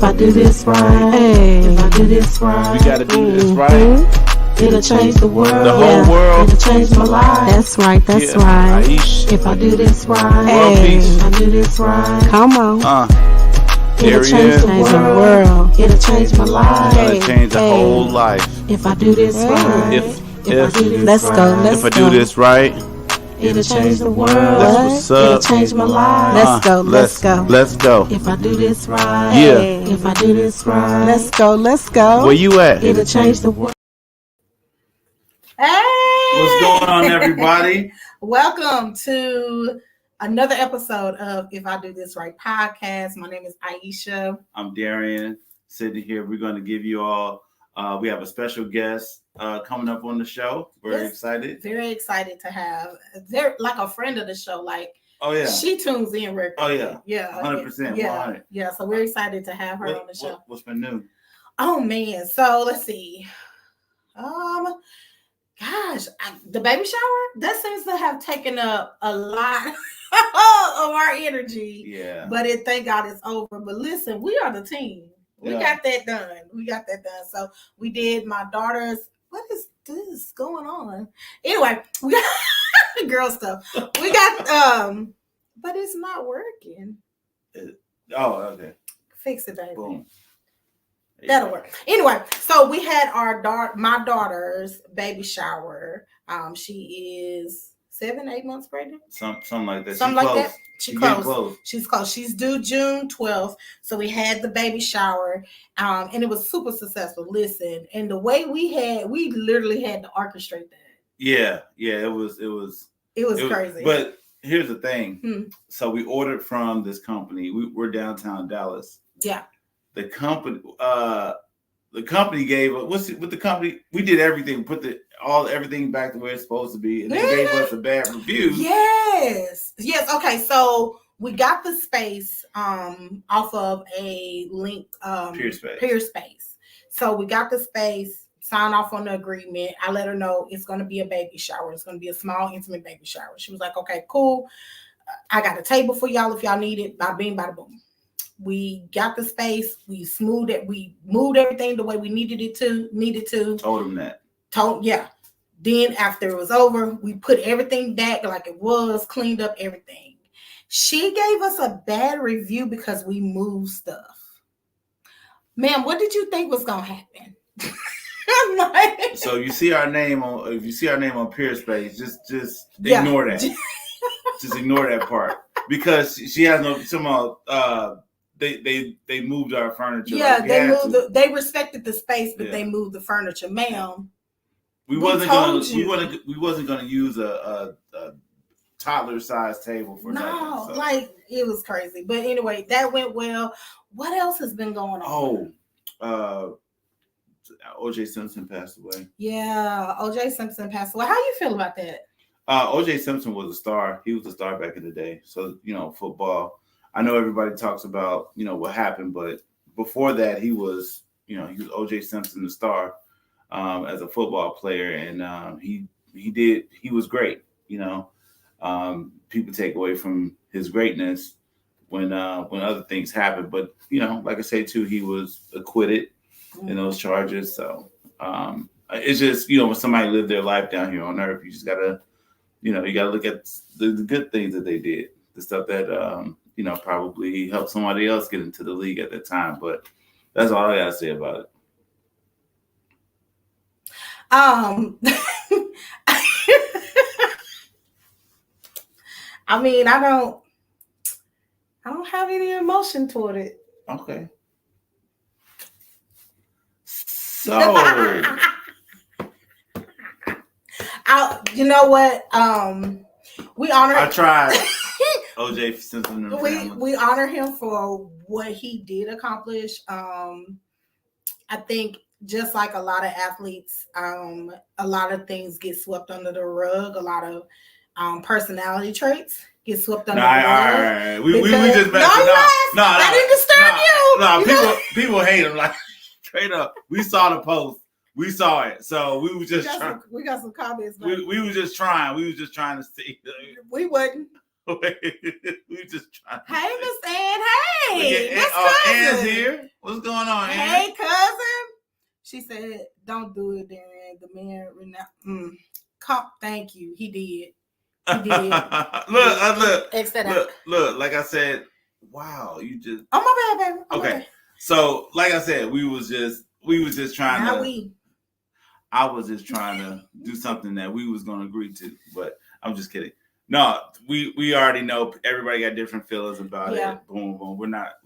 If I do this right, if I do this right, we gotta do this right. It'll change the world. The whole world. It'll change my life. That's right. That's right. Aish. If I do this right, World peace. if I do this right, Come on. it'll change the world. It'll change my life. It'll change the whole life. If I do this right, If I do this Let's right, go. Let's if I go. do this right, it'll change the world. that's what's It'll up. change my life. Let's go. Let's go. Let's go. If I do this right, Yeah. if I do this right, Let's go. Let's go. Where you at? it'll change the world. Hey! What's going on, everybody? Welcome to another episode of If I Do This Right podcast. My name is Aisha. I'm Darian, sitting here. We're going to give you all, we have a special guest coming up on the show. Very excited. Very excited to have. They're like a friend of the show. Like, Oh, yeah. she tunes in regularly. Oh, yeah. Yeah. 100%. Yeah. 100. Yeah. So we're excited to have her on the show. What's been new? Oh, man. So let's see. Gosh, the baby shower, that seems to have taken up a lot of our energy. Yeah. But thank God it's over. But listen, we are the team. We got that done. So we did my daughter's, what is this going on? Anyway, we got girl stuff. We got, but it's not working. Oh, okay. Fix it, baby. Boom. That'll work. Anyway, so we had my daughter's baby shower. She is 7-8 months pregnant. Something like that. Something like that. She's close. She's close. She's due June 12th. So we had the baby shower, and it was super successful. Listen, and the way we literally had to orchestrate that. Yeah. It was crazy. But here's the thing. So we ordered from this company. We're downtown Dallas. Yeah. The company gave us with the company. We did everything, put everything back to where it's supposed to be, and they gave us a bad review. Yes. Okay, so we got the space off of a link Peer Space. So we got the space, signed off on the agreement. I let her know it's going to be a baby shower. It's going to be a small, intimate baby shower. She was like, "Okay, cool. I got a table for y'all if y'all need it." Bada bing, bada boom. We got the space. We smoothed it. We moved everything the way we needed to. Told them that. Yeah. Then after it was over, we put everything back like it was, cleaned up everything. She gave us a bad review because we moved stuff. Ma'am, what did you think was gonna happen? So if you see our name on Peer Space, just ignore that. Just ignore that part because she has They moved our furniture. Yeah, they respected the space, but they moved the furniture, ma'am. We wasn't gonna use a toddler-sized table for nothing. So. Like it was crazy. But anyway, that went well. What else has been going on? O.J. Simpson passed away. Yeah, O.J. Simpson passed away. How you feel about that? O.J. Simpson was a star. He was a star back in the day. So football. I know everybody talks about, what happened, but before that, he was O.J. Simpson, the star, as a football player. And he was great. People take away from his greatness when other things happen. But, like I say, too, he was acquitted in those charges. So it's just, when somebody lived their life down here on earth, you just got to, you got to look at the good things that they did, the stuff that, probably helped somebody else get into the league at that time. But that's all I got to say about it. I mean, I don't have any emotion toward it. Okay. So, you know what? We honor. I tried. O.J. Simpson. We honor him for what he did accomplish. I think just like a lot of athletes, a lot of things get swept under the rug. A lot of personality traits get swept under the rug. All right. We just I didn't disturb you. No, people hate him. Like straight up. We saw the post. We saw it. So we were just trying. We got some comments. We were just trying. We were just trying to see. We wouldn't. We just trying. Hey, Miss Ann. Hey, Miss Ann's here. What's going on, Ann? Hey, cousin. She said, "Don't do it, Darren. The man thank you. He did. He did. Look. Like I said, wow. You just. Oh my bad, baby. Okay. So, like I said, we was just trying I was just trying to do something that we was gonna agree to, but I'm just kidding. No, we already know everybody got different feelings about it. Boom, boom. We're not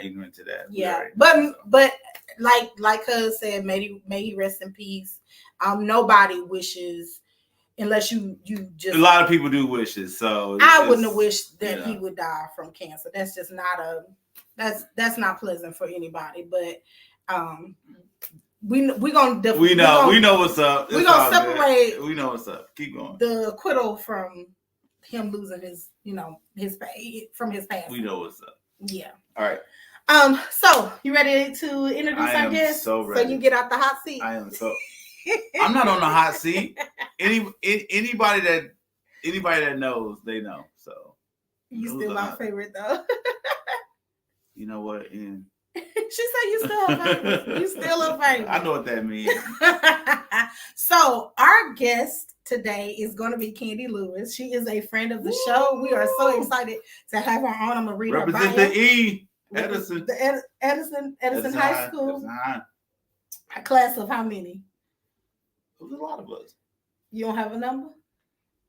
ignorant to that. Yeah, but like Cuz said, may he rest in peace. Nobody wishes, unless you just. A lot of people do wishes, so I wouldn't have wished that he would die from cancer. That's just not that's not pleasant for anybody. But we know what's up. We're gonna separate. Good. We know what's up. Keep going. The acquittal from him losing his from his past. We know what's up. Yeah. All right. So you ready to introduce our guest? So ready. So you get out the hot seat. I am so. I'm not on the hot seat. Anybody that knows, they know. So you still my favorite though. You know what? And she said you still her favorite. You still her favorite. I know what that means. So our guest today is going to be Candy Lewis. She is a friend of the show. We are so excited to have her on. I'm gonna read her bio. Represent the E. Edison. The Edison High School. A class of how many? It was a lot of us. You don't have a number?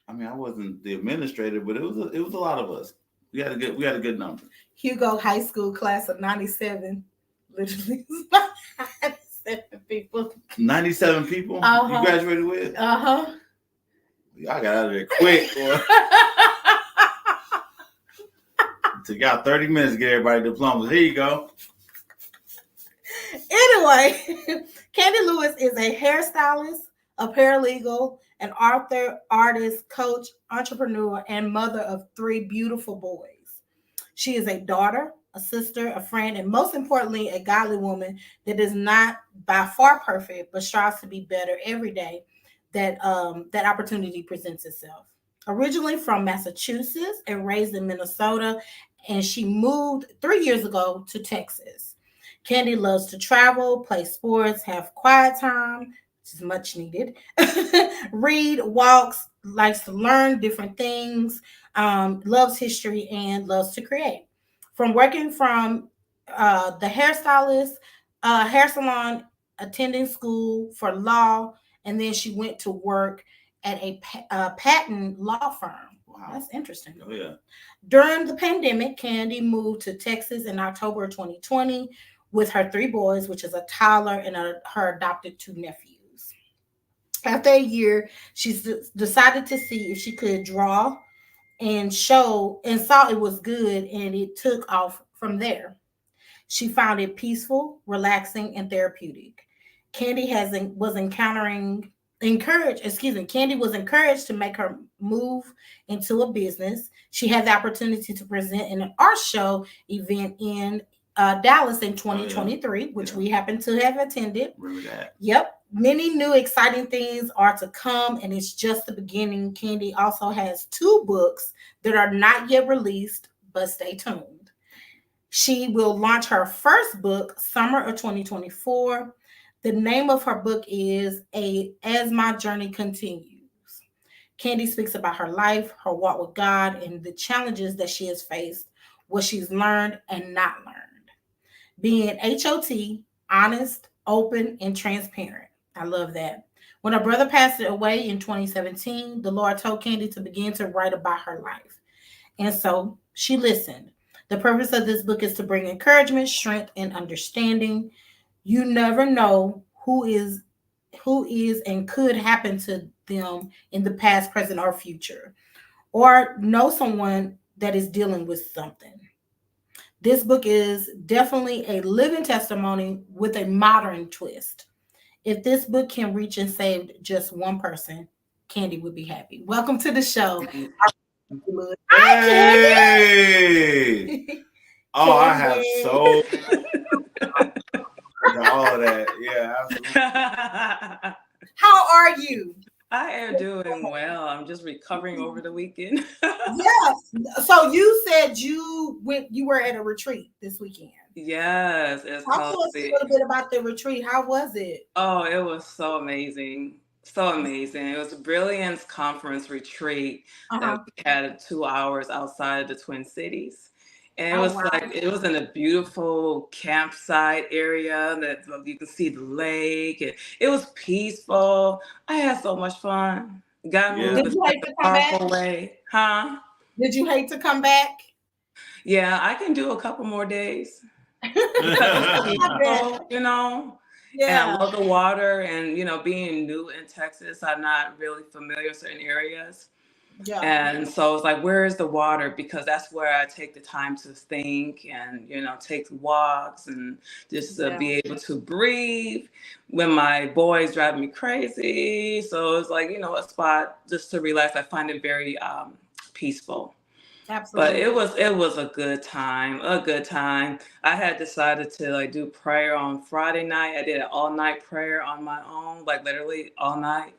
I mean, I wasn't the administrator, but it was a lot of us. We had a good number. Hugo High School class of 97. Literally 97 people. 97 people? You graduated with? Uh-huh. Y'all got out of there quick, boy. Took y'all 30 minutes to get everybody diplomas. Here you go. Anyway, Candy Lewis is a hairstylist, a paralegal, an author, artist, coach, entrepreneur, and mother of 3 beautiful boys. She is a daughter, a sister, a friend, and most importantly, a godly woman that is not by far perfect, but strives to be better every day that opportunity presents itself. Originally from Massachusetts and raised in Minnesota, and she moved 3 years ago to Texas. Candy loves to travel, play sports, have quiet time, which is much needed, read, walks, likes to learn different things, loves history, and loves to create. From working from the hairstylist, hair salon, attending school for law, and then she went to work at a patent law firm. Wow, that's interesting. Oh, yeah. During the pandemic, Candy moved to Texas in October 2020 with her 3 boys, which is a toddler and her adopted 2 nephews. After a year, she decided to see if she could draw and saw it was good, and it took off from there. She found it peaceful, relaxing, and therapeutic. Candy was encouraged to make her move into a business. She had the opportunity to present in an art show event in Dallas in 2023, which we happen to have attended. Remember that? Yep. Many new exciting things are to come, and it's just the beginning. Candy also has 2 books that are not yet released, but stay tuned. She will launch her first book summer of 2024. The name of her book is As My Journey Continues. Candy speaks about her life, her walk with God, and the challenges that she has faced, what she's learned and not learned. Being HOT, honest, open, and transparent. I love that. When her brother passed away in 2017, the Lord told Candy to begin to write about her life. And so she listened. The purpose of this book is to bring encouragement, strength, and understanding. You never know who is and could happen to them in the past, present, or future, or know someone that is dealing with something. This book is definitely a living testimony with a modern twist. If this book can reach and save just one person, Candy would be happy. Welcome to the show. Hi, Candy. Oh, I have so all of that. Yeah, absolutely. How are you? I am doing well. I'm just recovering over the weekend. Yes. So you said you were at a retreat this weekend. Yes, it's Talk to us a little bit about the retreat. How was it? Oh, it was so amazing. So amazing. It was a Brilliance Conference retreat that we had 2 hours outside of the Twin Cities. And it was it was in a beautiful campsite area that you can see the lake. And it was peaceful. I had so much fun. Got moved in a powerful way. Huh? Did you hate to come back? Yeah, I can do a couple more days. Peaceful, you know. Yeah. And I love the water, and being new in Texas, I'm not really familiar with certain areas. Yeah. And so it's like, where is the water? Because that's where I take the time to think and, take walks and just to be able to breathe when my boys drive me crazy. So it's like, a spot just to relax. I find it very peaceful. Absolutely. But it was a good time. I had decided to do prayer on Friday night. I did an all night prayer on my own, literally all night.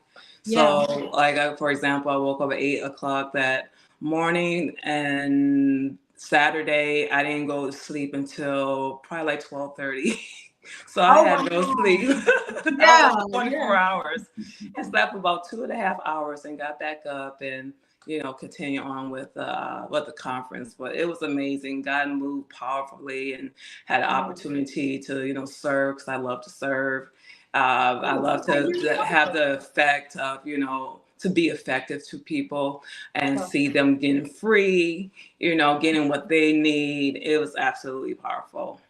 Yeah. So for example, I woke up at 8:00 that morning, and Saturday I didn't go to sleep until probably 12:30. So I had no sleep. Yeah, 24 hours. I slept about 2.5 hours and got back up and continue on with the conference. But it was amazing. God moved powerfully and had an opportunity to serve, because I love to serve. I love to have the effect of to be effective to people and see them getting free, getting what they need. It was absolutely powerful.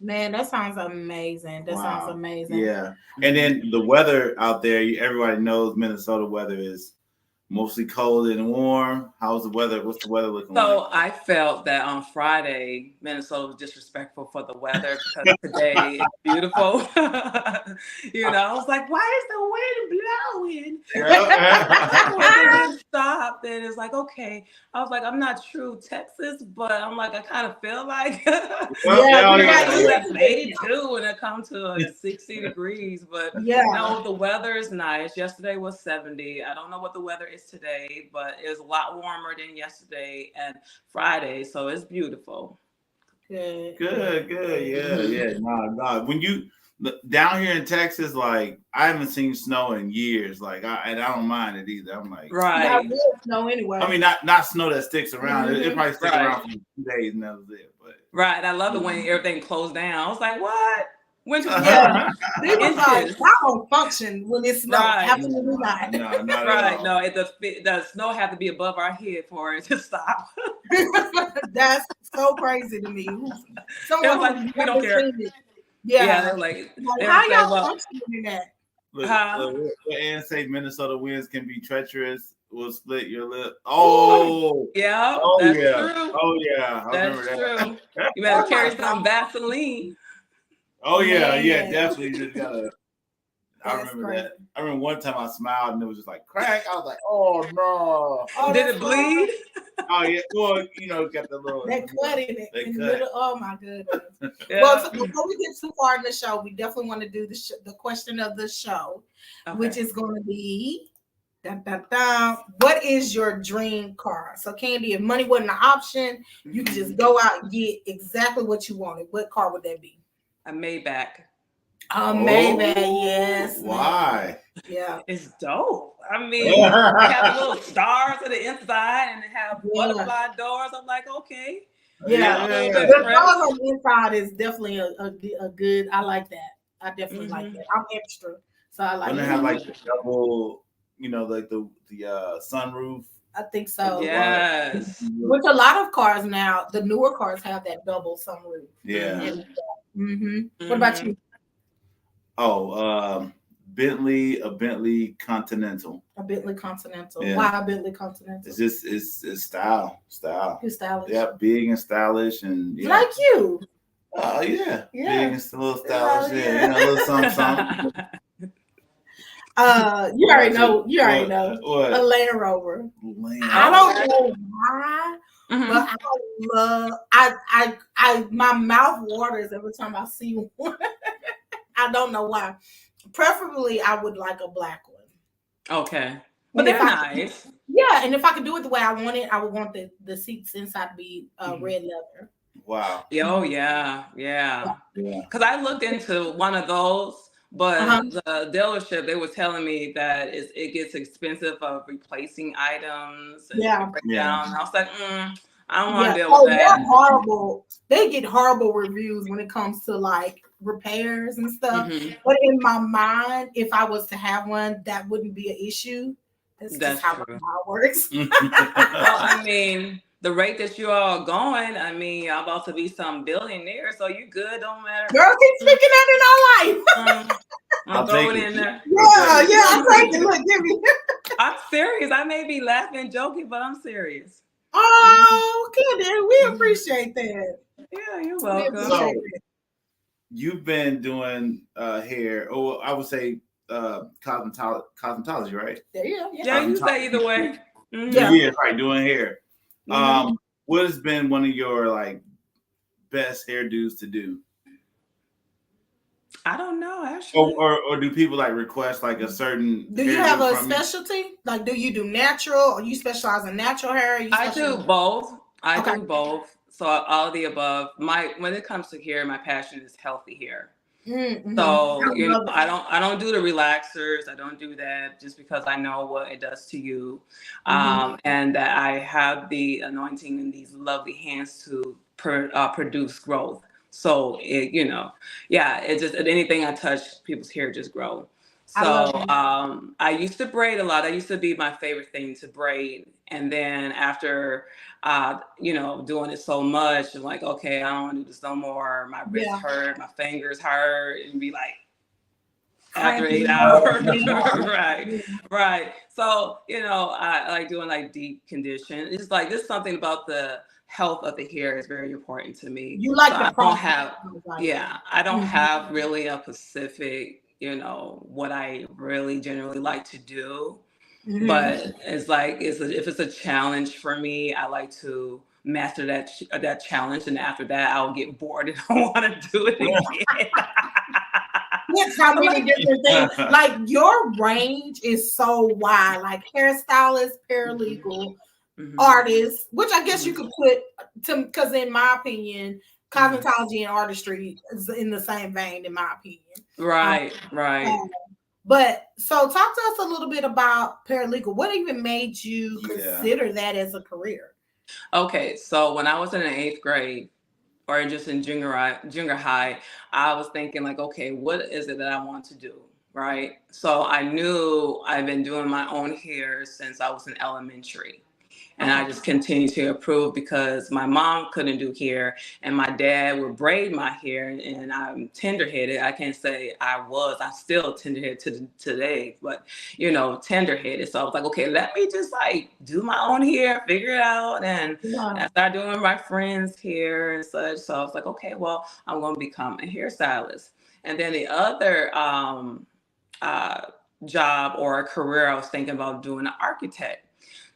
Man, that sounds amazing. Sounds amazing. Yeah. And then the weather out there, everybody knows Minnesota weather is mostly cold and warm. How's the weather? What's the weather looking like? So I felt that on Friday, Minnesota was disrespectful for the weather, because today is beautiful. I was like, why is the wind blowing? When it stopped, and it's like, okay. I was like, I'm not true Texas, but I'm like, I kind of feel like it's 82 when it comes to 60 degrees. But no, the weather is nice. Yesterday was 70. I don't know what the weather is today, but it was a lot warmer than yesterday and Friday, so it's beautiful. Good. Yeah. Nah. When you down here in Texas, I haven't seen snow in years. And I don't mind it either. I'm like, right. Not real snow anyway. I mean, not snow that sticks around. Mm-hmm. It probably sticks around for 2 days and that was it. But right, I love it when everything closed down. I was like, what? Winter, People like, I don't function when it snows. Right. Absolutely not. No, right. No, the snow had to be above our head for it to stop. That's so crazy to me. Someone like, we don't care. Yeah, they're like how y'all functioning in that? Look, Ann say Minnesota winds can be treacherous. Will split your lip. Oh, yeah. Oh, that's yeah. True. Oh, yeah. I that's true. You better carry some Vaseline. Oh yeah, definitely. You just gotta. I remember that. I remember one time I smiled and it was just like crack. I was like, oh no. Oh, did it bleed? Oh yeah. Well, got the little that cut in it. In the middle. Oh my goodness. Well, so before we get too far in the show, we definitely want to do the question of the show, which is going to be, what is your dream car? So, Candy, if money wasn't an option, you could just go out and get exactly what you wanted. What car would that be? A Maybach. Maybach, yes. Why? Yeah. It's dope. I mean, have little stars on the inside and have butterfly doors. I'm like, okay. Yeah. The stars on the inside is definitely a good, I like that. I definitely like that. I'm extra. So I like it. And they have the double, the sunroof. I think so. Yes. Which a lot of cars now, the newer cars have that double sunroof. Yeah. And, What about you? Oh, a Bentley Continental. A Bentley Continental. Yeah. Why a Bentley Continental? It's just it's style. You're stylish. Yeah, big and stylish and like you. Oh yeah. Big and a little stylish. Yeah. A little something. You already know. What? A Land Rover. I don't know why. Mm-hmm. But I love my mouth waters every time I see one. I don't know why. Preferably I would like a black one. Okay. But they're nice. Yeah, and if I could do it the way I want it, I would want the seats inside to be red leather. Wow. Oh yeah. Because I looked into one of those, but the dealership, they were telling me that it gets expensive of replacing items and break down. And I was like, I don't want to deal with that. They're horrible. They get horrible reviews when it comes to like repairs and stuff. But in my mind, if I was to have one, that wouldn't be an issue. That's just how it works. Well, I mean, the rate that you all are going, I mean, I'm about to be some billionaire, so you good, don't matter. Girl, keep speaking that in our life. I'll throw it in there. Yeah, I'm taking it. Look, give me. I'm serious. I may be laughing and joking, but I'm serious. Oh, Candy, we appreciate that. Yeah, you're welcome. So, you've been doing hair, or I would say cosmetology, right? Yeah, you say either way. Yeah, right, doing hair. What has been one of your like best hairdos to do? I don't know, actually. Or do people like request like a certain? Do you have a specialty? Like, do you do natural, or you specialize in natural hair? I do both. I do both. So all of the above. When it comes to hair, my passion is healthy hair. So I don't do the relaxers. I don't do that just because I know what it does to you, and that I have the anointing in these lovely hands to produce growth. So it just anything I touch, people's hair just grow. So I used to braid a lot. That used to be my favorite thing, to braid. And then after doing it so much, I'm like, okay, I don't want to do this no more. My wrists hurt, my fingers hurt, and be like, after 8 hours. right. So, I like doing like deep condition. It's like, there's something about the health of the hair is very important to me. You like I don't have really a specific, what I really generally like to do. But it's like, if it's a challenge for me, I like to master that challenge, and after that I'll get bored and I want to do it again. Yes, how many different things? Like, your range is so wide, like hairstylist, paralegal, artist, which I guess you could put because in my opinion, cosmetology and artistry is in the same vein, in my opinion. Right. But so talk to us a little bit about paralegal. What even made you consider that as a career? Okay, so when I was in the 8th grade, or just in junior high, I was thinking like, okay, what is it that I want to do, right? So I knew I've been doing my own hair since I was in elementary. And I just continued to improve because my mom couldn't do hair and my dad would braid my hair, and I'm tender-headed. I can't say I'm still tender-headed today, but tender-headed. So I was like, okay, let me just like do my own hair, figure it out. And I started doing my friends' hair and such. So I was like, okay, well, I'm going to become a hairstylist. And then the other job or a career I was thinking about doing, an architect.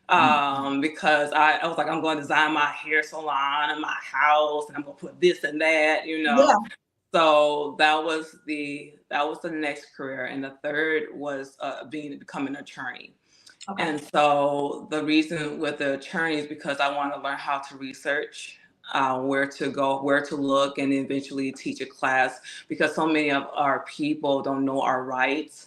Because I was like, I'm going to design my hair salon in my house, and I'm going to put this and that, So that was the next career, and the third was becoming an attorney. Okay. And so the reason with the attorney is because I want to learn how to research, where to go, where to look, and eventually teach a class, because so many of our people don't know our rights.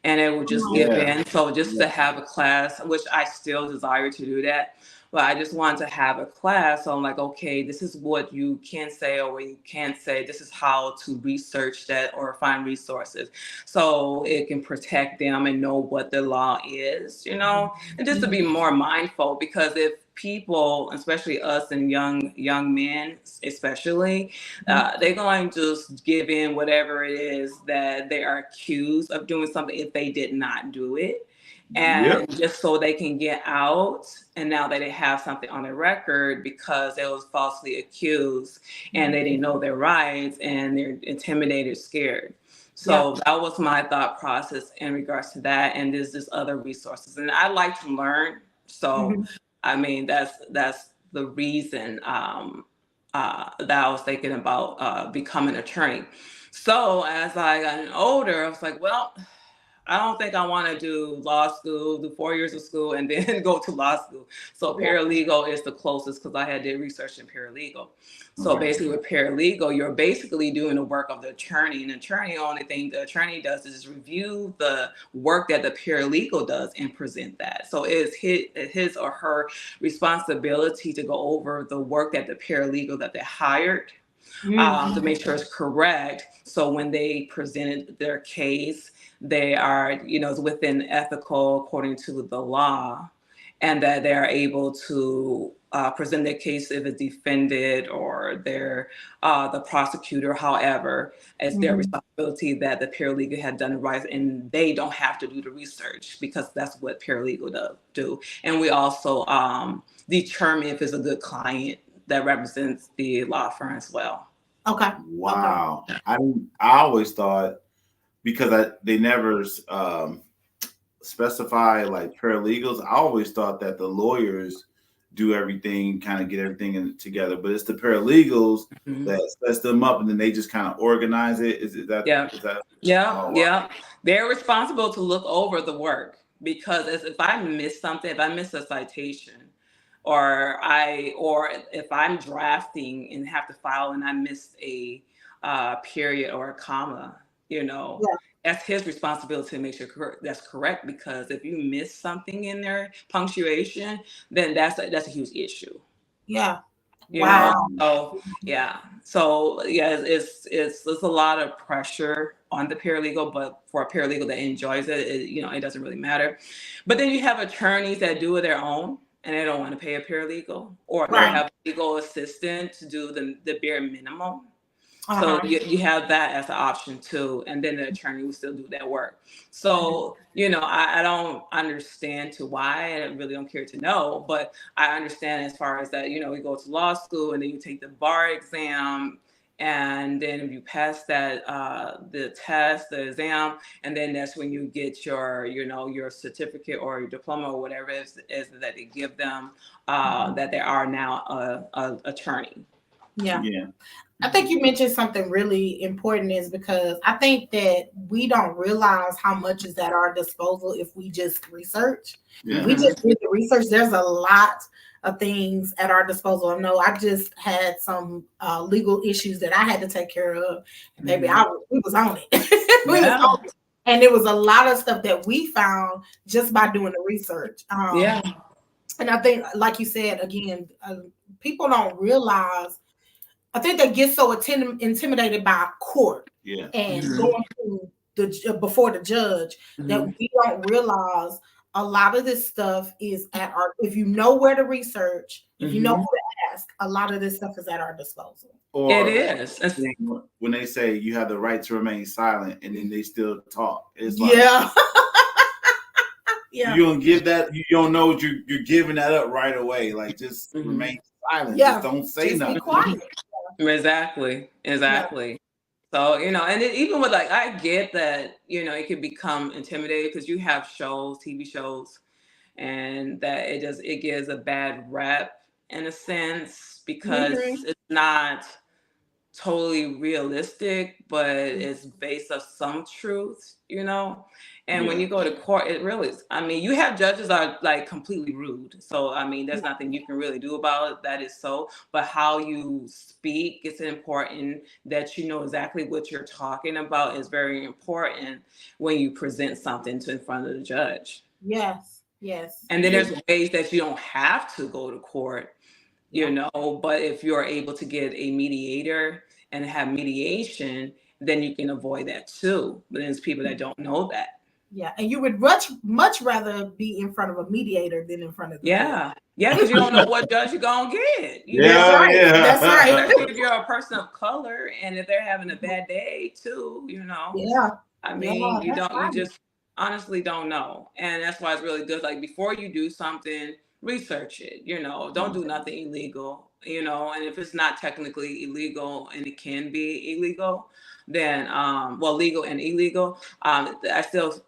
And it would just give in. So just to have a class, which I still desire to do that, but I just wanted to have a class. So I'm like, okay, this is what you can say or what you can't say. This is how to research that or find resources so it can protect them and know what the law is, and just to be more mindful, because if people, especially us and young men especially, they're going to just give in whatever it is that they are accused of doing something if they did not do it, and just so they can get out, and now that they have something on their record because they was falsely accused and they didn't know their rights and they're intimidated, scared. So that was my thought process in regards to that, and there's just other resources, and I like to learn. So I mean, that's the reason that I was thinking about becoming an attorney. So as I got older, I was like, well, I don't think I want to do law school, do 4 years of school, and then go to law school. So paralegal is the closest because I did research in paralegal. So basically with paralegal, you're basically doing the work of the attorney. And the attorney, only thing the attorney does is review the work that the paralegal does and present that. So it's his or her responsibility to go over the work that the paralegal that they hired to make sure it's correct. So when they presented their case, they are, it's within ethical according to the law, and that they are able to present their case if it's defended or they're the prosecutor. However, it's their responsibility that the paralegal had done it right, and they don't have to do the research because that's what paralegal do. And we also determine if it's a good client that represents the law firm as well. Okay. Wow. Okay. I always thought, because they never specify like paralegals, I always thought that the lawyers do everything, kind of get everything together, but it's the paralegals that sets them up, and then they just kind of organize it. Is that? Yeah. Is that? Yeah. Yeah. They're responsible to look over the work, because if I miss something, if I miss a citation, or if I'm drafting and have to file and I missed a period or a comma, that's his responsibility to make sure that's correct. Because if you miss something in there, punctuation, then that's a huge issue. Yeah. Wow. So it's a lot of pressure on the paralegal, but for a paralegal that enjoys it, it doesn't really matter. But then you have attorneys that do it their own, and they don't want to pay a paralegal, or they have a legal assistant to do the bare minimum. So you have that as an option too, and then the attorney will still do that work. So I don't understand to why, and I really don't care to know, but I understand as far as that, we go to law school and then you take the bar exam, and then if you pass that the test, the exam, and then that's when you get your your certificate or your diploma or whatever it is that they give them, that they are now a attorney. Yeah. I think you mentioned something really important, is because I think that we don't realize how much is at our disposal if we just research. We just did the research. There's a lot of things at our disposal. I know I just had some legal issues that I had to take care of. And maybe we was on it. We was on it. And there was a lot of stuff that we found just by doing the research. And I think, like you said, again, people don't realize. I think they get so intimidated by court and going to before the judge that we don't realize a lot of this stuff is if you know where to research, if you know who to ask, a lot of this stuff is at our disposal. Or it is. When they say you have the right to remain silent and then they still talk. It's like, you don't give that, you don't know what you're giving that up right away. Like, just remain silent. Just don't say nothing. Be quiet. Exactly. So, and even with I get that, it could become intimidating because you have TV shows, and that it gives a bad rep in a sense, because it's not totally realistic, but it's based on some truth, And when you go to court, it really is. I mean, you have judges are completely rude. So, I mean, there's nothing you can really do about it. That is so. But how you speak, it's important that you know exactly what you're talking about. Is very important when you present something in front of the judge. Yes. And then there's ways that you don't have to go to court, but if you're able to get a mediator and have mediation, then you can avoid that too. But there's people that don't know that. Yeah, and you would much rather be in front of a mediator than in front of the judge. Because you don't know what judge you're gonna get. That's right. Especially if you're a person of color, and if they're having a bad day too, I mean, you just honestly don't know, and that's why it's really good. Before you do something, research it. Don't do nothing illegal. And if it's not technically illegal and it can be illegal, then legal and illegal, I still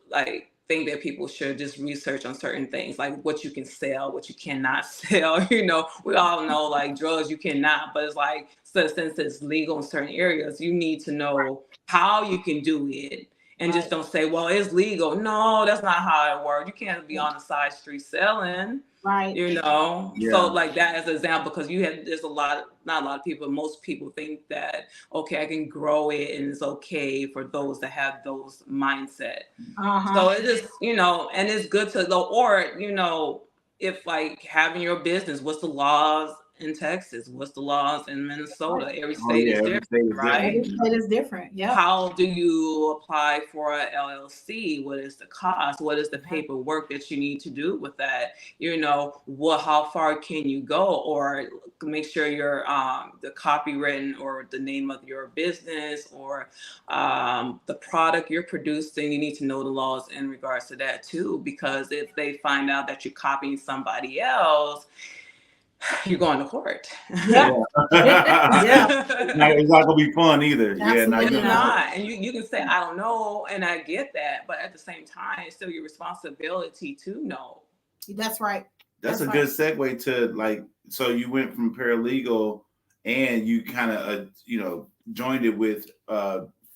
think that people should just research on certain things, like what you can sell, what you cannot sell. We all know drugs you cannot, but it's since it's legal in certain areas, you need to know how you can do it and just don't say, well, it's legal. No, that's not how it works. You can't be on the side street selling. Right. You know, so like that as an example, because there's not a lot of people, most people think that, okay, I can grow it and it's okay for those that have those mindset. So it just, and it's good to know, or, if like having your business, what's the laws in Texas? What's the laws in Minnesota? Every state is different, right? Every state is different. Yeah. How do you apply for a LLC? What is the cost? What is the paperwork that you need to do with that? How far can you go? Or make sure your the copywritten or the name of your business or the product you're producing. You need to know the laws in regards to that too, because if they find out that you're copying somebody else, you're going to court. Yeah. It's not gonna be fun either. Absolutely not. And you can say, I don't know, and I get that, but at the same time, it's still your responsibility to know. That's right. That's a good segue to so you went from paralegal and you kind of joined it with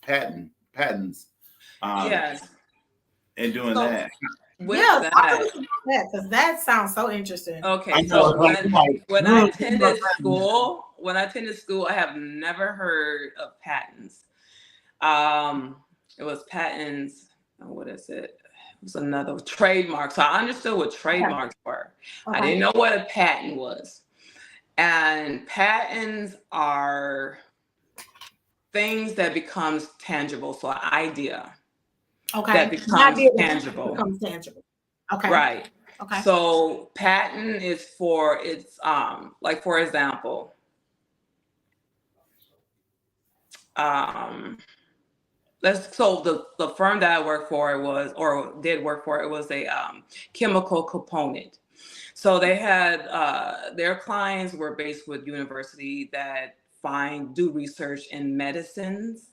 patents. Yes. And doing that. Because that sounds so interesting. Okay, so when I attended school, I have never heard of patents. It was patents. What is it? It was another trademark. So I understood what trademarks were. Okay. I didn't know what a patent was. And patents are things that becomes tangible. So an idea. Okay. That becomes tangible. Okay. Right. Okay. So patent is for like for example, the firm that I worked for did work for, it was a chemical component. So they had their clients were based with university that do research in medicines.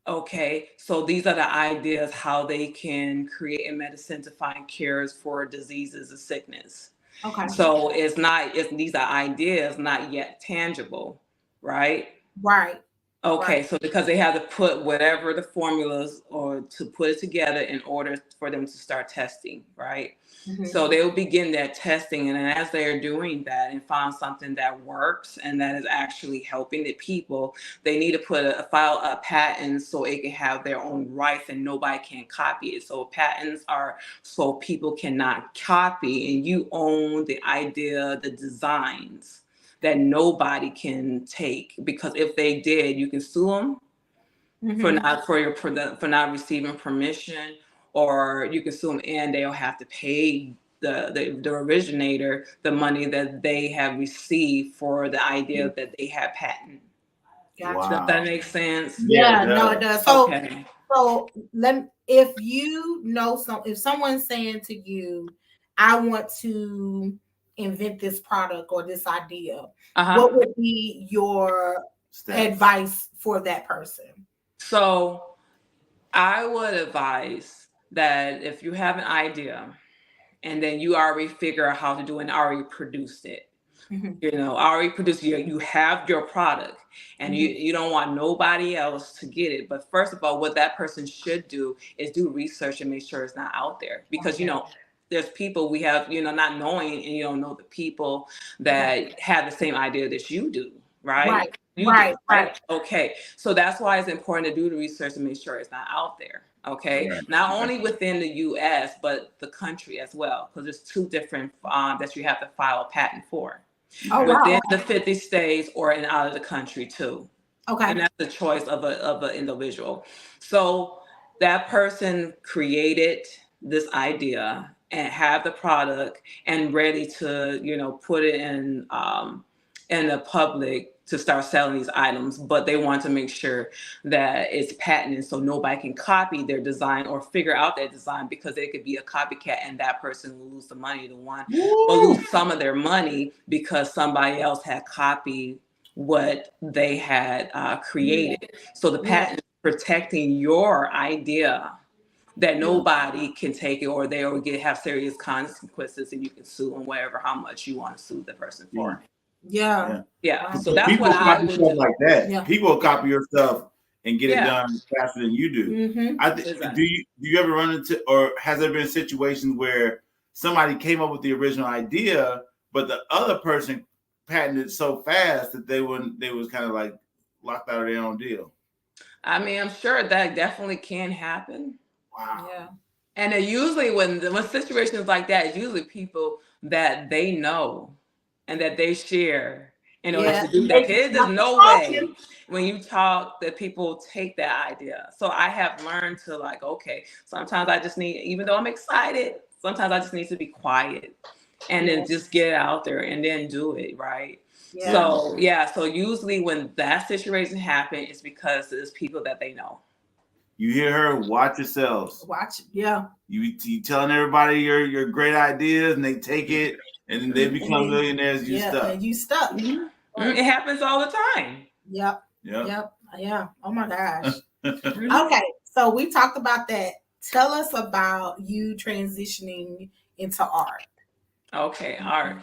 Okay, so these are the ideas how they can create a medicine to find cures for diseases and sickness. Okay. So these are ideas, not yet tangible, right? Right. Okay, right. So because they have to put whatever the formulas or to put it together in order for them to start testing, right? Mm-hmm. So they will begin that testing, and then as they're doing that and find something that works and that is actually helping the people, they need to file a patent so it can have their own rights and nobody can copy it. So patents are so people cannot copy, and you own the idea, the designs that nobody can take, because if they did, you can sue them for not receiving permission, or you can sue them and they'll have to pay the originator the money that they have received for the idea that they have patent. Gotcha. Wow. Does that make sense? Yeah, no, it does. So, if someone's saying to you, I want to invent this product or this idea, what would be your advice for that person? So I would advise that if you have an idea and then you already figure out how to do it and already produced it, you have your product, and you don't want nobody else to get it. But first of all, what that person should do is do research and make sure it's not out there, because there's people we have, not knowing, and you don't know the people that have the same idea that you do, right? Right. Okay. So that's why it's important to do the research and make sure it's not out there. Okay. Right. Not only within the US, but the country as well, because there's two different that you have to file a patent for. Within the 50 states or out of the country too. Okay. And that's the choice of an individual. So that person created this idea and have the product and ready to, put it in the public to start selling these items, but they want to make sure that it's patented so nobody can copy their design or figure out their design, because they could be a copycat and that person will lose the money. Will lose some of their money because somebody else had copied what they had created. So the patent is protecting your idea that nobody can take it, or they will have serious consequences, and you can sue them how much you want to sue the person for. Yeah. So that's what I would do. Like that. Yeah. People copy your stuff and get it done faster than you do. Mm-hmm. I think. Do you ever run into, or has there been situations where somebody came up with the original idea, but the other person patented it so fast that they was kind of like locked out of their own deal? I mean, I'm sure that definitely can happen. Wow. Yeah. And usually when situations like that, it's usually people that they know and that they share in order to do that. There's no way when you talk that people take that idea. So I have learned to like, okay, sometimes I just need, even though I'm excited, sometimes I just need to be quiet and then just get it out there and then do it, right? Yeah. So usually when that situation happens, it's because it's people that they know. You hear her, watch yourselves. Watch, yeah. You telling everybody your great ideas, and they take it, and they become millionaires. You stuck. Mm-hmm. Right. It happens all the time. Yep. Yeah. Oh my gosh. Okay, so we talked about that. Tell us about you transitioning into art. Okay, art.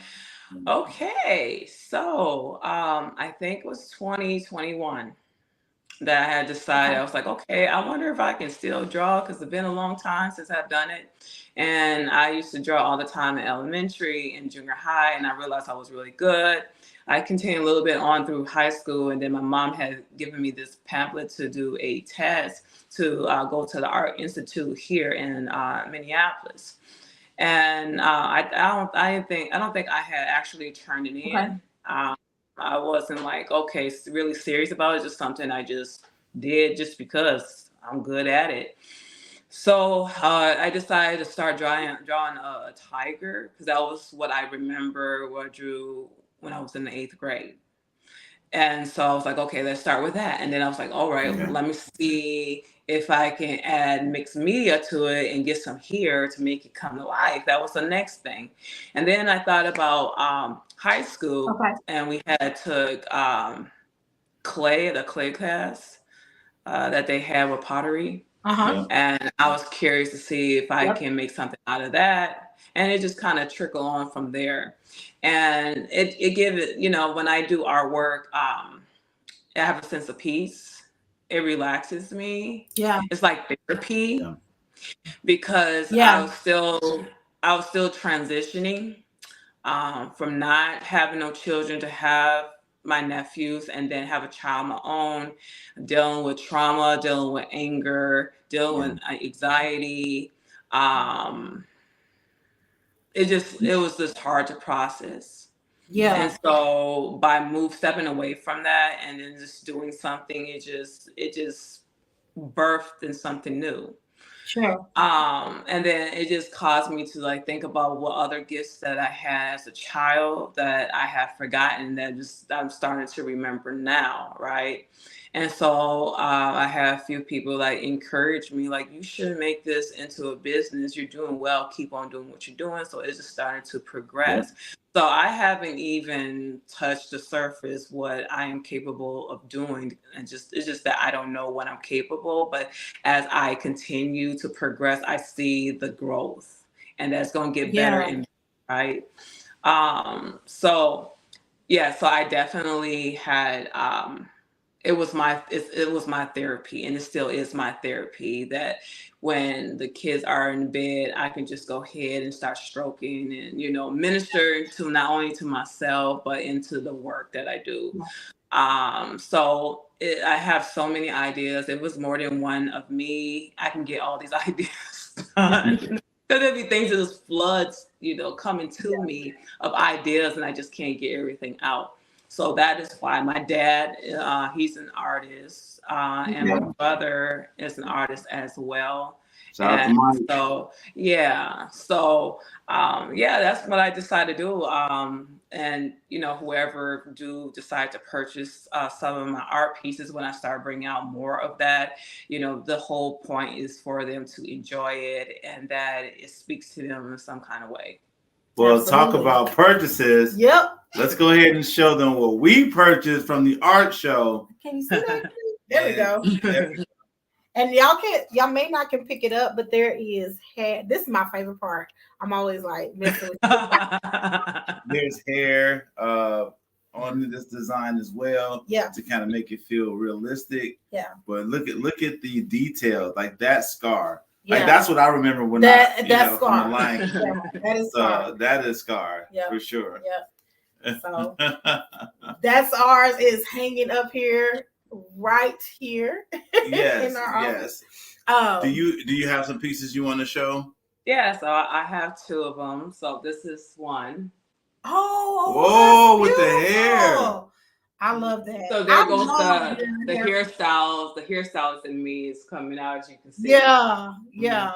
Okay, so I think it was 2021 that I had decided. I was like, okay, I wonder if I can still draw because it's been a long time since I've done it. And I used to draw all the time in elementary and junior high, and I realized I was really good. I continued a little bit on through high school, and then my mom had given me this pamphlet to do a test to go to the Art Institute here in Minneapolis. And I don't think I had actually turned it in. I wasn't like, okay, really serious about it. Just something I just did just because I'm good at it. So I decided to start drawing a tiger because that was what I remember what I drew when I was in the 8th grade. And so I was like, okay, let's start with that. And then I was like, all right, let me see if I can add mixed media to it and get some hair to make it come to life. That was the next thing. And then I thought about high school, and we had took the clay class that they have with pottery. And I was curious to see if I can make something out of that. And it just kind of trickled on from there. And it gives it, when I do artwork, I have a sense of peace. It relaxes me. Yeah. It's like therapy because I was still transitioning from not having no children to have my nephews and then have a child of my own, dealing with trauma, dealing with anger, dealing with anxiety. It was just hard to process. Yeah. And so by stepping away from that and then just doing something, it just birthed in something new. Sure. And then it just caused me to like think about what other gifts that I had as a child that I have forgotten that I'm starting to remember now, right? And so I have a few people like encourage me, like, you should make this into a business. You're doing well. Keep on doing what you're doing. So it's just starting to progress. Yeah. So I haven't even touched the surface what I am capable of doing. And it's just that I don't know what I'm capable. But as I continue to progress, I see the growth. And that's going to get better and better, right? So I definitely had it was my therapy, and it still is my therapy, that when the kids are in bed, I can just go ahead and start stroking and, minister to not only to myself, but into the work that I do. I have so many ideas. It was more than one of me. I can get all these ideas done. So there'll be things that just floods, coming to me of ideas, and I just can't get everything out. So that is why my dad, he's an artist, and my brother is an artist as well. That's what I decided to do. And whoever do decide to purchase some of my art pieces, when I start bringing out more of that, the whole point is for them to enjoy it and that it speaks to them in some kind of way. Well, talk about purchases. Yep. Let's go ahead and show them what we purchased from the art show. Can you see that? There we go. And y'all may not can pick it up, but there is hair. This is my favorite part. I'm always like messing with There's hair on on this design as well. Yeah. To kind of make it feel realistic. Yeah. But look at the details, like that scar. Yeah. Like that's what I remember when that Scar. From the Lion King. Yeah, that is Scar. That is Scar for sure. Yeah. So that's ours is hanging up here, right here. Yes. In our office. Do you have some pieces you want to show? Yeah, so I have 2 of them. So this is one. Oh, with the hair. I love that. So there goes the hairstyles. The hairstylist in me is coming out, as you can see. Yeah.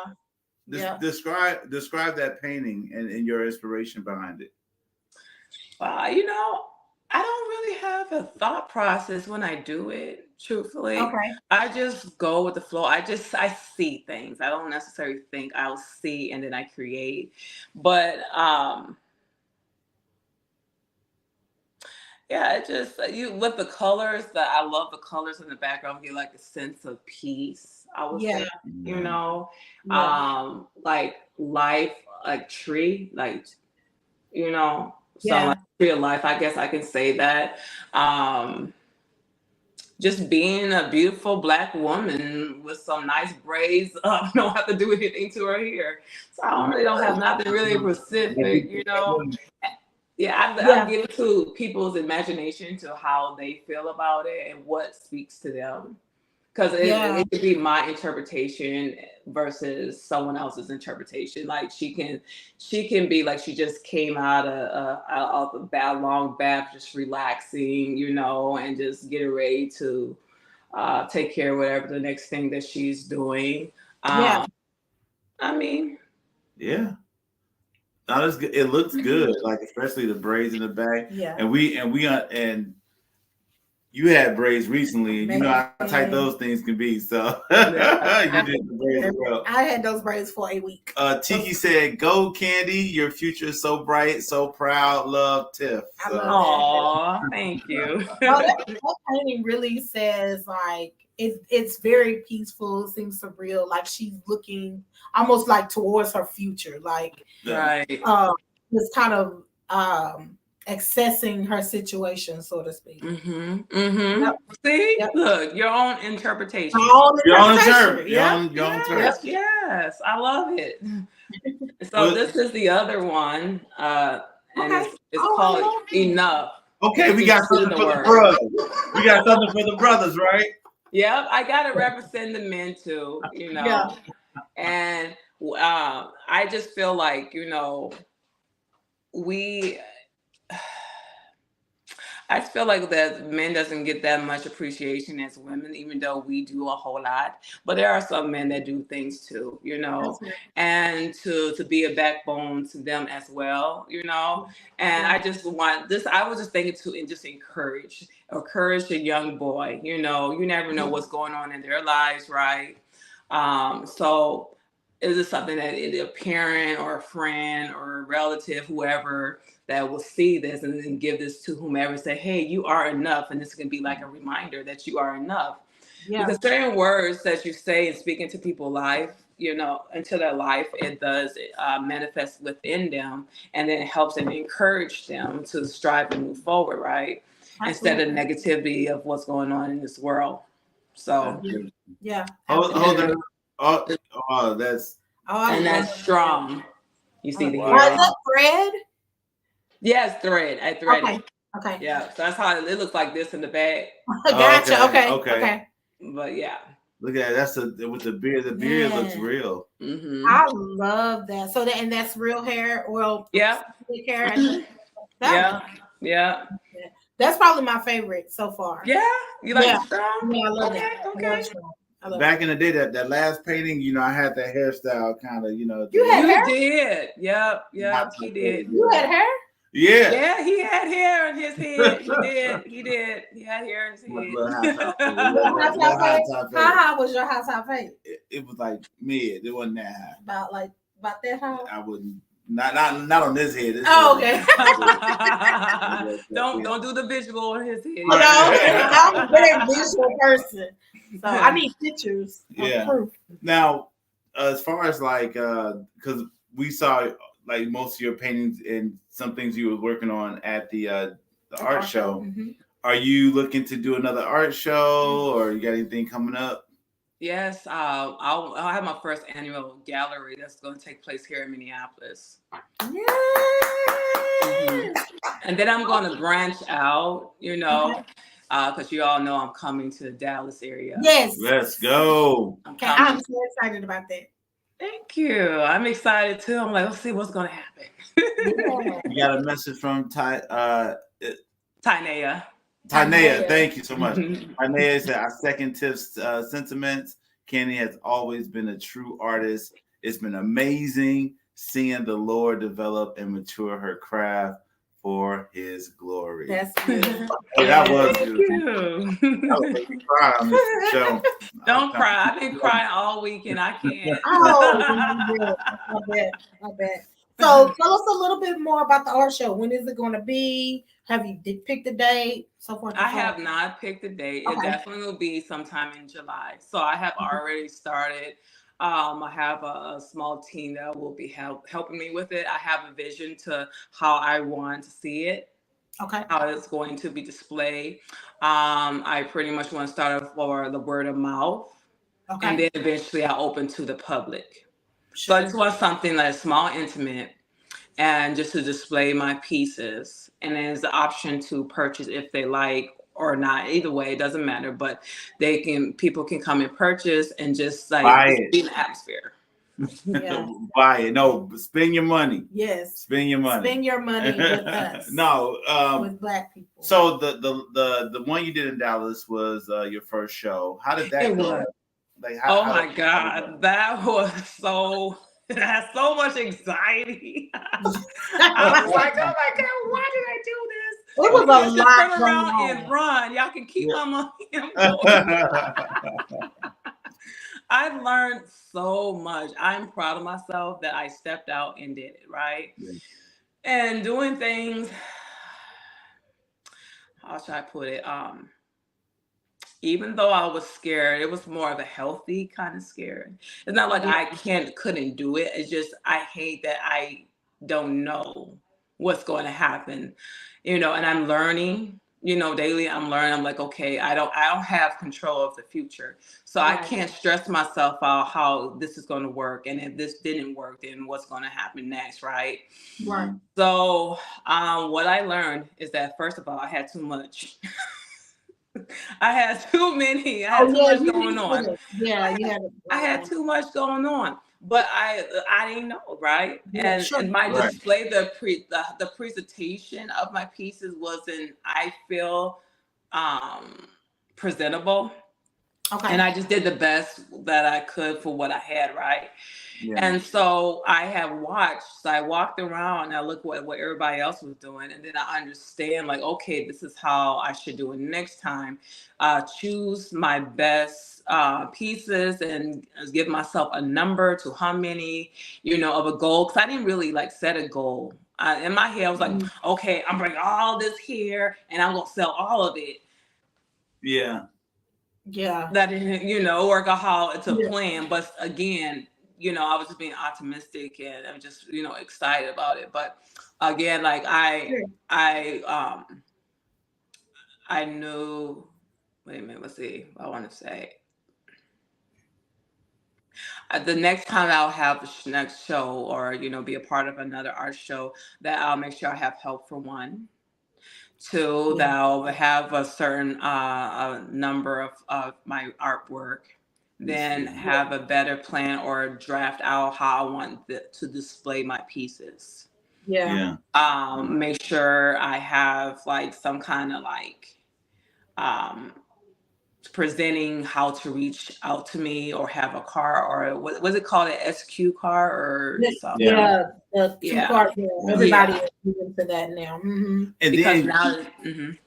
Describe that painting and your inspiration behind it. You know, I don't really have a thought process when I do it, truthfully. Okay. I just go with the flow. I see things. I don't necessarily think. I'll see and then I create. But yeah, it just with the colors I love the colors in the background, get like a sense of peace. I would say, you know, like life, like tree, like, you know, so like tree of life. I guess I can say that. Just being a beautiful Black woman with some nice braids, don't have to do anything to her hair. So I don't have nothing really specific, you know. Yeah, I give it to people's imagination to how they feel about it and what speaks to them. Because it could be my interpretation versus someone else's interpretation. Like she can be like she just came out of a bad long bath, just relaxing, you know, and just getting ready to take care of whatever the next thing that she's doing. I mean, yeah. No, it looks good, like especially the braids in the back. Yeah. And you had braids recently, and you know how tight those things can be. So you did the braids well. I had those braids for a week. Tiki said, "Go, Candy! Your future is so bright, so proud. Love, Tiff." Aw, thank you. That painting really says like it's very peaceful. It seems surreal. Like she's looking almost like towards her future. Like just kind of accessing her situation, so to speak. See, look, your own interpretation. Your own interpretation. Yes, I love it. So this is the other one, and it's called Enough. Okay, we got something for the brothers. We got something for the brothers, right? Yep, I gotta represent the men too, you know. And I just feel like, you know, I just feel like that men doesn't get that much appreciation as women, even though we do a whole lot. But there are some men that do things too, you know, and to be a backbone to them as well, you know. And I just want this. I was just thinking to just encourage a young boy. You know, you never know what's going on in their lives, right? So is it something that a parent or a friend or a relative, whoever, that will see this and then give this to whomever, say, hey, you are enough. And this can be like a reminder that you are enough. Because certain words that you say and speak into people's life, you know, into their life, it does manifest within them. And then it helps and encourage them to strive and move forward, right? Instead of negativity of what's going on in this world. So, Hold on. Oh, that's strong. You see the hair. Is that thread? Yes, thread. I threaded. Okay. Yeah, so that's how it looks like this in the bag. Gotcha. Okay. But yeah. Look at that. That's with the beard. The beard looks real. I love that. So that's real hair. Well, hair. Yeah. That's probably my favorite so far. Yeah, you like it strong? Yeah, I love that. Okay. Back in the day, that last painting, you know, I had that hairstyle kind of, you know. You had hair? Did. Yep, he did. You had hair? Yeah. Yeah, he had hair in his head. He did. He had hair in his head. How high was your high top fade? It was like mid. It wasn't that high. About that high? I wouldn't. Not on this head. Okay. Don't do the visual on his head. I'm a very visual person, so I need pictures. Yeah. Proof. Now, as far as like, because we saw like most of your paintings and some things you were working on at the the art show. Mm-hmm. Are you looking to do another art show, or you got anything coming up? Yes, I'll have my first annual gallery that's going to take place here in Minneapolis. Yeah. Mm-hmm. And then I'm going to branch out, because you all know I'm coming to the Dallas area. Yes. Let's go. I'm so excited about that. Thank you. I'm excited too. I'm like, let's see what's going to happen. You got a message from Tynea. Tynea, thank you so much. Tynea said, I second Tiff's sentiments. Kenny has always been a true artist. It's been amazing seeing the Lord develop and mature her craft for his glory. That's beautiful. That was beautiful. That would make me cry on this show. Don't cry. I've been crying all week and I can't. I bet. So tell us a little bit more about the art show. When is it going to be? Have you picked a date? So forth. I have not picked a date. Okay. It definitely will be sometime in July. So I have already started. I have a small team that will be helping me with it. I have a vision to how I want to see it. Okay. How it's going to be displayed. I pretty much want to start off for the word of mouth. Okay. And then eventually I'll open to the public. Sure. So I just want something that's small, intimate, and just to display my pieces. And then there's the option to purchase if they like or not. Either way, it doesn't matter. But people can come and purchase and just be in the atmosphere. Yeah. Buy it. No, spend your money. Yes. Spend your money. Spend your money with us. No. With Black people. So the one you did in Dallas was your first show. How did that go? Oh my God, that was so. It has so much anxiety. I was like, oh my God, why did I do this? It was a lot. Turn around and run. Y'all can keep my money. I've learned so much. I'm proud of myself that I stepped out and did it, right? Yeah. And doing things, how should I put it? Even though I was scared, it was more of a healthy kind of scared. It's not like I couldn't do it. It's just I hate that I don't know what's going to happen, and I'm learning, daily I'm learning. I'm like, okay, I don't have control of the future. So I can't stress myself out how this is going to work. And if this didn't work, then what's going to happen next, right? Right. So what I learned is that, first of all, I had too much. I had too many. I had too much going on. Yeah, you had. I had too much going on, but I didn't know, right? Yeah, and my display, the presentation of my pieces wasn't, I feel, presentable. Okay. And I just did the best that I could for what I had, right? Yeah. And so I have watched. So I walked around and I looked what everybody else was doing, and then I understand, like, okay, this is how I should do it next time. Choose my best pieces and give myself a number to how many, of a goal. Because I didn't really set a goal. In my head, I was like, okay, I'm bringing all this here, and I'm gonna sell all of it. Yeah. Yeah. That didn't, work out how it's a plan. But again, I was just being optimistic and I'm just, excited about it. But again, I knew, wait a minute, let's see what I want to say. The next time I'll have the next show or, be a part of another art show, that I'll make sure I have help for one. Two, that I'll have a certain number of my artwork, then have a better plan or draft out how I want to display my pieces. Yeah. Make sure I have some kind of presenting how to reach out to me, or have a card, or what was it called, an SQ card or something? Yeah, the two cards. Everybody is into that now. Mm-hmm. And because now, and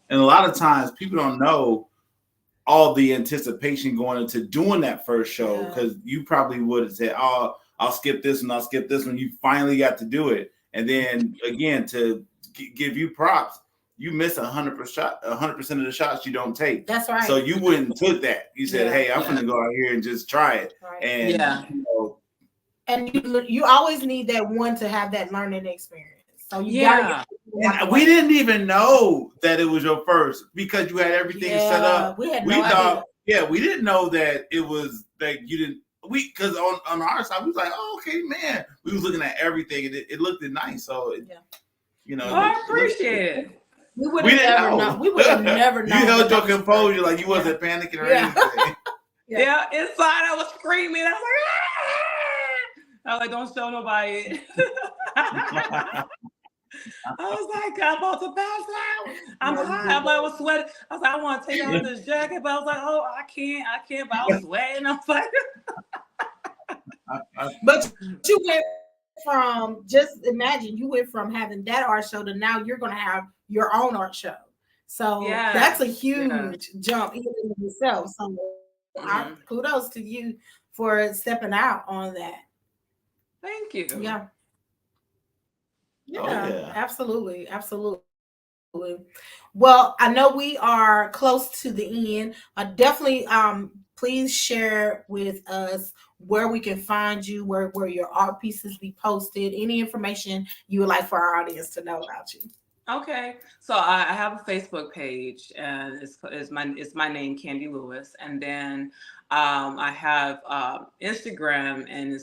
a lot of times people don't know all the anticipation going into doing that first show, because you probably would have said, "Oh, I'll skip this one. I'll skip this one." You finally got to do it, and then again, to give you props. You miss 100% of the shots you don't take. That's right. So you wouldn't took that. You said, "Hey, I'm gonna go out here and just try it." Right. And and you always need that one to have that learning experience. So you gotta And we didn't even know that it was your first because you had everything set up. We had no idea. Yeah, we didn't know that it was that you didn't. Because on our side, we was like, oh, okay, man. We was looking at everything, and it looked nice. So, you know, I appreciate it. We would have never known. We would have never known. You held your composure, like you wasn't panicking or anything. Yeah, inside I was screaming. I was like, I was like, don't show nobody. I was like, I'm about to pass out. I'm hot. I'm like, I was sweating. I was like, I want to take off this jacket, but I was like, oh, I can't. But I was sweating. I was like, but you went from, just imagine, you went from having that art show to now you're going to have your own art show. So that's a huge jump even in itself. So kudos to you for stepping out on that. Thank you. Yeah. Yeah, absolutely. Well, I know we are close to the end. Definitely, please share with us where we can find you, where your art pieces be posted, any information you would like for our audience to know about you. Okay, so I have a Facebook page, and it's my name, Candy Lewis, and then I have Instagram, and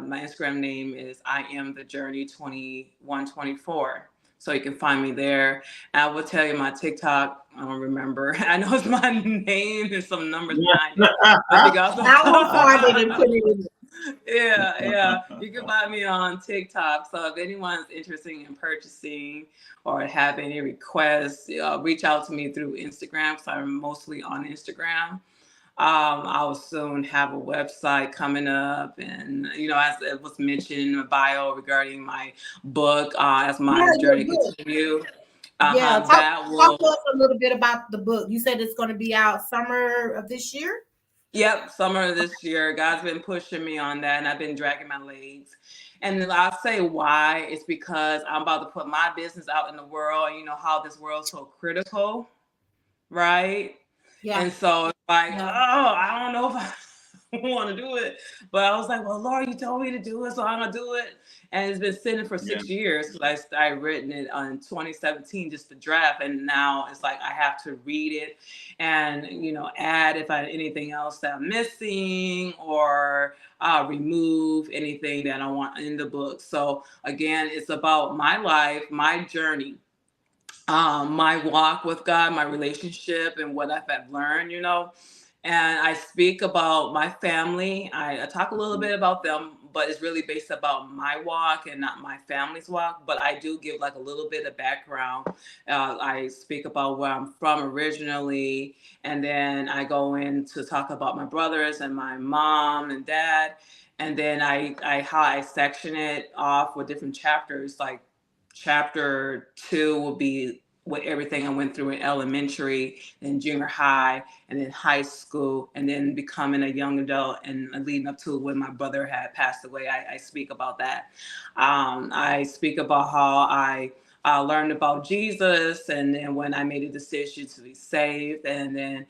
my Instagram name is I Am the Journey 2124. So you can find me there. And I will tell you my TikTok. I don't remember. I know it's my name and some numbers behind it. I will find it and put it in. Yeah. You can find me on TikTok. So if anyone's interested in purchasing or have any requests, reach out to me through Instagram. So I'm mostly on Instagram. I will soon have a website coming up, and as it was mentioned in my bio regarding my book, as my journey continues. Talk to us a little bit about the book. You said it's going to be out summer of this year. Yep, summer of this year. God's been pushing me on that, and I've been dragging my legs. And I'll say why. It's because I'm about to put my business out in the world. You know how this world's so critical, right? Yeah. And so it's like, I don't know if I want to do it. But I was like, well, Lord, you told me to do it, so I'm going to do it. And it's been sitting for 6 years because I started writing it in 2017, just the draft. And now it's like I have to read it and, add if I anything else that I'm missing or remove anything that I want in the book. So again, it's about my life, my journey. My walk with God, my relationship, and what I've learned, and I speak about my family. I talk a little bit about them, but it's really based about my walk and not my family's walk. But I do give like a little bit of background. I speak about where I'm from originally, and then I go in to talk about my brothers and my mom and dad, and then how I section it off with different chapters. Like chapter 2 will be with everything I went through in elementary, then junior high, and then high school, and then becoming a young adult and leading up to when my brother had passed away. I speak about that. I speak about how I learned about Jesus, and then when I made a decision to be saved, and then,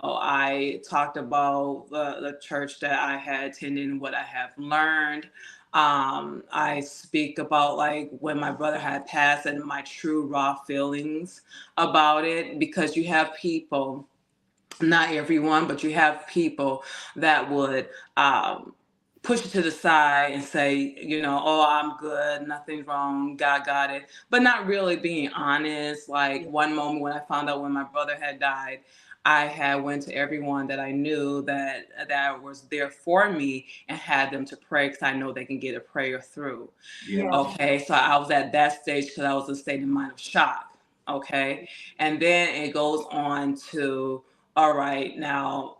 I talked about the church that I had attended and what I have learned. I speak about like when my brother had passed and my true raw feelings about it, because you have people, not everyone, but you have people that would push it to the side and say, oh, I'm good, nothing's wrong, God got it, but not really being honest. Like one moment when I found out when my brother had died, I had went to everyone that I knew that was there for me and had them to pray, because I know they can get a prayer through. Yeah. Okay, so I was at that stage because I was in a state of mind of shock. Okay, and then it goes on to, all right, now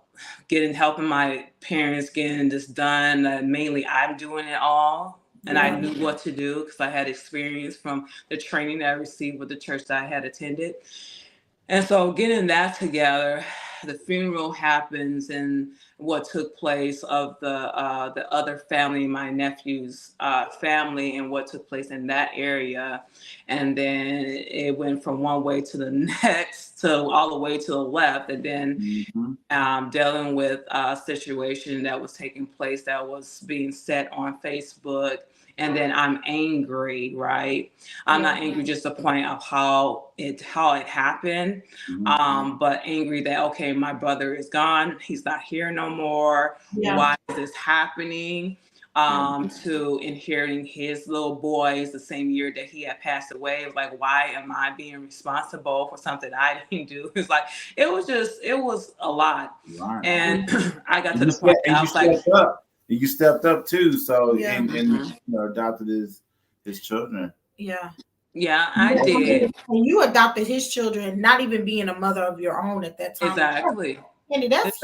helping my parents getting this done. Mainly I'm doing it all. And I knew what to do because I had experience from the training that I received with the church that I had attended. And so getting that together, the funeral happens, and what took place of the other family, my nephew's family, and what took place in that area. And then it went from one way to the next, to all the way to the left. And then dealing with a situation that was taking place that was being set on Facebook and then I'm angry, right? I'm not angry just the point of how it happened, but angry that, okay, my brother is gone. He's not here no more. Yeah. Why is this happening? To inheriting his little boys the same year that he had passed away. Like, why am I being responsible for something I didn't do? It's like, it was a lot. Right. And I got to the point that I was like, you stepped up too. So, and adopted his children. Yeah. Yeah, I did. And you adopted his children, not even being a mother of your own at that time. Exactly. And that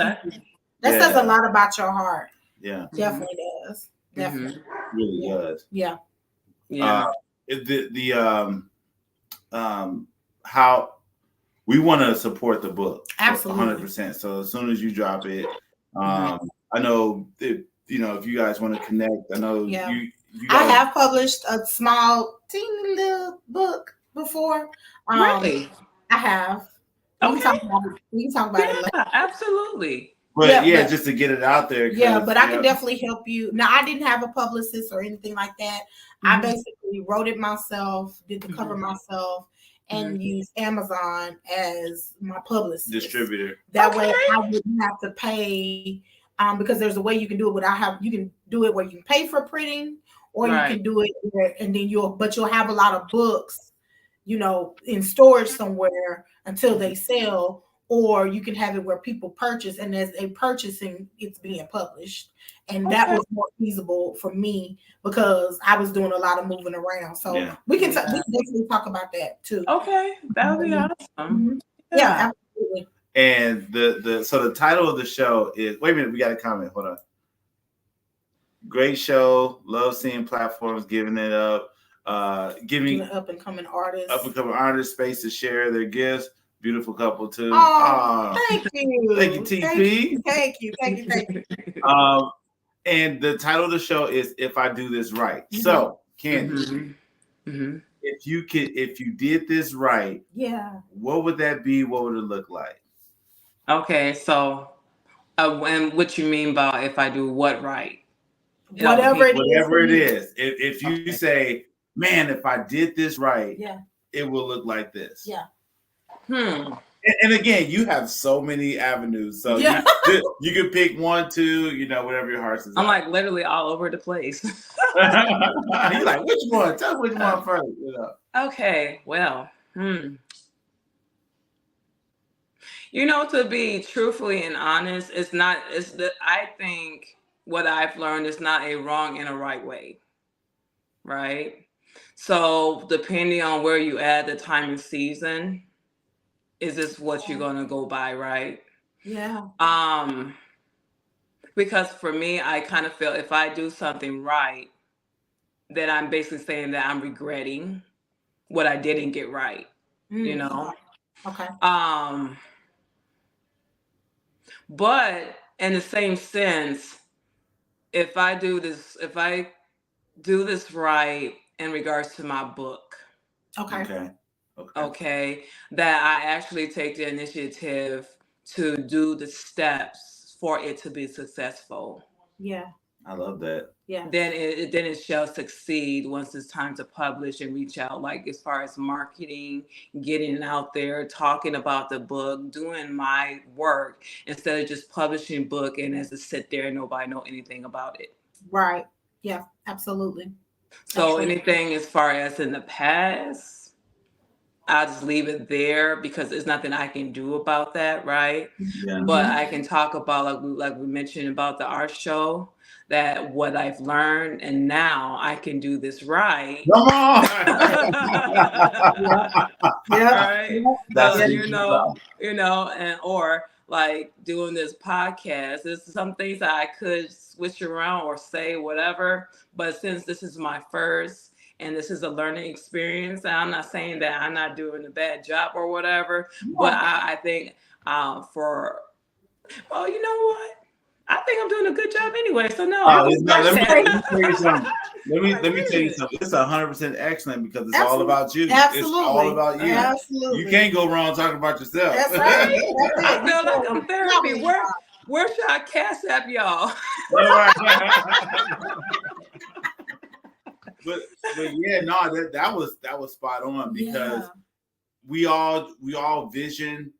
says a lot about your heart. Yeah. Definitely does. Definitely. Really does. Yeah. Yeah. How we want to support the book. Absolutely. 100%. So as soon as you drop it, I know if you guys want to connect, I know you I have published a small teeny little book before. Really? I have. We can talk about it later. Absolutely. But just to get it out there. Yeah, but I can definitely help you. Now, I didn't have a publicist or anything like that. I basically wrote it myself, did the cover myself, and used Amazon as my publicist. Distributor. That way I wouldn't have to pay, because there's a way you can do it you can do it where you can pay for printing, or you can do it where, and then you'll have a lot of books, in storage somewhere until they sell. Or you can have it where people purchase, and as they purchasing, it's being published. And that was more feasible for me because I was doing a lot of moving around. So we can definitely talk about that too. Okay, that would be awesome. Yeah, absolutely. And the title of the show is, wait a minute, we got a comment. Hold on. Great show. Love seeing platforms giving it up. Giving up and coming artists space to share their gifts. Beautiful couple too. Oh, thank you. Thank you, TP. Thank you. And the title of the show is "If I Do This Right." So, Candy, if you did this right, what would that be? What would it look like? Okay, so, and what you mean by if I do what right? Whatever it is. If you say, "Man, if I did this right, it will look like this." Yeah. And again, you have so many avenues, so you can pick one, two, whatever your heart's desire. I'm like literally all over the place. You're like, which one? Tell me which one first. Okay, well, to be truthfully and honest, I think what I've learned is not a wrong and a right way, right? So depending on where you at the time and season, is this what you're gonna go by, right? Yeah. Because for me, I kind of feel if I do something right, then I'm basically saying that I'm regretting what I didn't get right. Okay. But in the same sense, if I do this right in regards to my book. Okay, that I actually take the initiative to do the steps for it to be successful. Yeah. I love that. Yeah. Then it shall succeed once it's time to publish and reach out, like as far as marketing, getting it out there, talking about the book, doing my work instead of just publishing book and as to sit there and nobody know anything about it. Right. Yeah, absolutely. So anything as far as in the past, I'll just leave it there because there's nothing I can do about that, right? Yeah. But I can talk about, like we mentioned about the art show, that what I've learned, and now I can do this right. Come on! Right? And or like doing this podcast, there's some things that I could switch around or say whatever, but since this is my first, and this is a learning experience, and I'm not saying that I'm not doing a bad job or whatever, but I think you know what? I think I'm doing a good job anyway. So no. Let me tell you something. Let me tell you something. It's 100% excellent because it's all about you. Absolutely. It's all about you. Absolutely. You can't go wrong talking about yourself. That's right. I feel like I'm therapy. Where should I cash app y'all? but yeah, no, that was spot on because we all vision,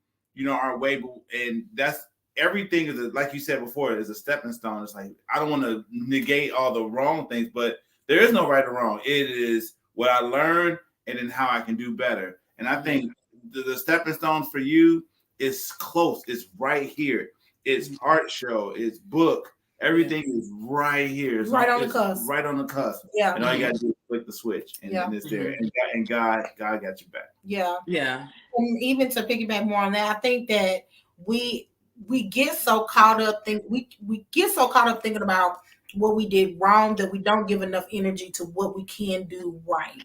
our way, and that's everything is like you said before, is a stepping stone. It's like I don't want to negate all the wrong things, but there is no right or wrong. It is what I learned and then how I can do better. And I think the stepping stones for you is close. It's right here. It's art show. It's book. Everything is right here. It's right on the cusp. Right on the cusp. Yeah. And all you got to do is click the switch, and then it's there. And God got your back. Yeah. Yeah. And even to piggyback more on that, I think that we get so caught up we get so caught up thinking about what we did wrong that we don't give enough energy to what we can do right.